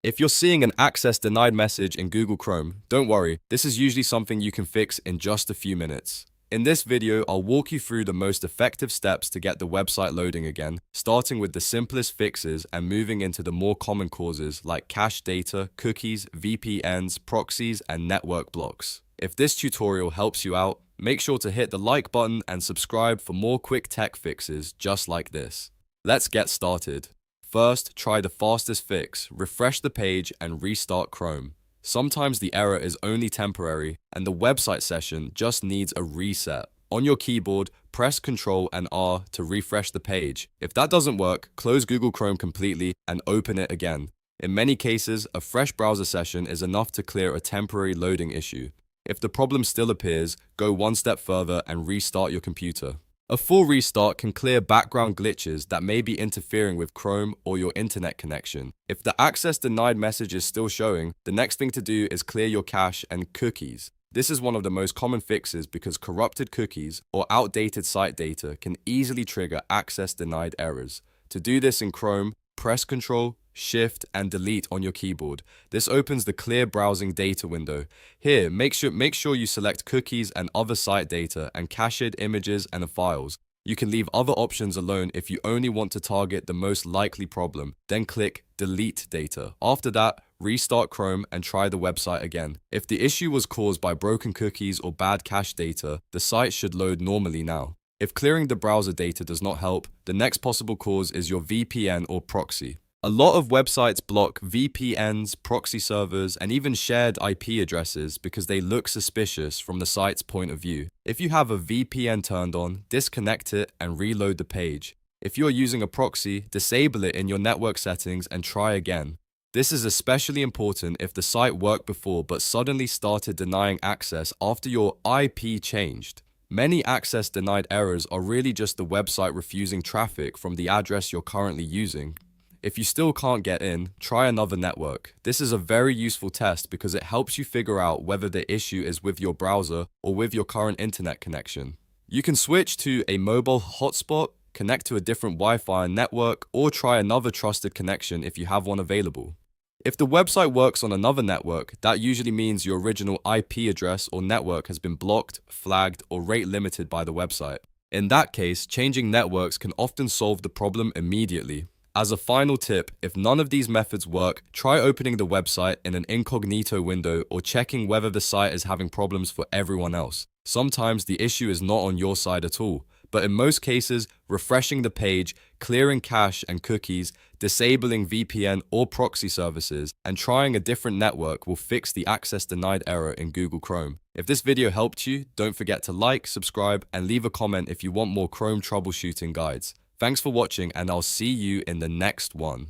If you're seeing an access denied message in Google Chrome, don't worry, this is usually something you can fix in just a few minutes. In this video, I'll walk you through the most effective steps to get the website loading again, starting with the simplest fixes and moving into the more common causes like cache data, cookies, VPNs, proxies, and network blocks. If this tutorial helps you out, make sure to hit the like button and subscribe for more quick tech fixes just like this. Let's get started. First, try the fastest fix, refresh the page and restart Chrome. Sometimes the error is only temporary and the website session just needs a reset. On your keyboard, press Ctrl and R to refresh the page. If that doesn't work, close Google Chrome completely and open it again. In many cases, a fresh browser session is enough to clear a temporary loading issue. If the problem still appears, go one step further and restart your computer. A full restart can clear background glitches that may be interfering with Chrome or your internet connection. If the access denied message is still showing, the next thing to do is clear your cache and cookies. This is one of the most common fixes because corrupted cookies or outdated site data can easily trigger access denied errors. To do this in Chrome, press Ctrl, Shift, and Delete on your keyboard. This opens the Clear Browsing Data window. Here, make sure you select cookies and other site data and cached images and files. You can leave other options alone if you only want to target the most likely problem. Then click Delete Data. After that, restart Chrome and try the website again. If the issue was caused by broken cookies or bad cache data, the site should load normally now. If clearing the browser data does not help, the next possible cause is your VPN or proxy. A lot of websites block VPNs, proxy servers, and even shared IP addresses because they look suspicious from the site's point of view. If you have a VPN turned on, disconnect it and reload the page. If you're using a proxy, disable it in your network settings and try again. This is especially important if the site worked before but suddenly started denying access after your IP changed. Many access denied errors are really just the website refusing traffic from the address you're currently using. If you still can't get in, try another network. This is a very useful test because it helps you figure out whether the issue is with your browser or with your current internet connection. You can switch to a mobile hotspot, connect to a different Wi-Fi network, or try another trusted connection if you have one available. If the website works on another network, that usually means your original IP address or network has been blocked, flagged, or rate limited by the website. In that case, changing networks can often solve the problem immediately. As a final tip, if none of these methods work, try opening the website in an incognito window or checking whether the site is having problems for everyone else. Sometimes the issue is not on your side at all, but in most cases, refreshing the page, clearing cache and cookies, disabling VPN or proxy services, and trying a different network will fix the access denied error in Google Chrome. If this video helped you, don't forget to like, subscribe, and leave a comment if you want more Chrome troubleshooting guides. Thanks for watching and I'll see you in the next one.